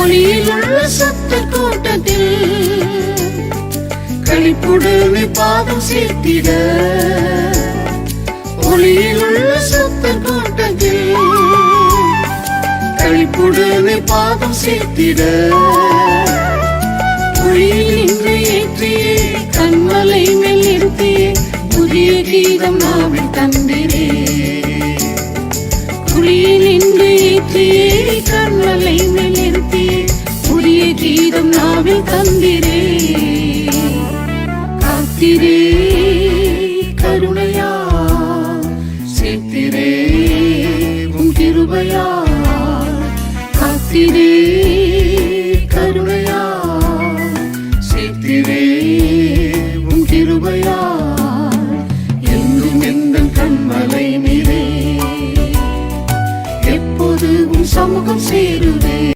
ஒளியில் உள்ள சத்த கூட்டத்தில் களிப்புடனே பாதம் சேர்த்திட. ஒளியில் உள்ள சத்த கூட்டத்தில் களிப்புடனே பாதம் சேர்த்திட. ஒளியில் இன்று ஏற்றியே கண்மலை மேல் நிறுத்தியே புதிய கீதம் நாவில் தந்திரே. ஒளியில் இன்று ஏற்றியே கண்மலை மேல் நிறுத்தியே புதிய கீதம் நாவில் தந்திரே. காத்திரே கருணையா சேர்த்திரே உம் கிருபையா. காத்திரே கருணையா சேர்த்திரே உம் கிருபையா. என்றும் எந்த கண்மலை மீதே எப்போது உம் சமூகம் சேருவே.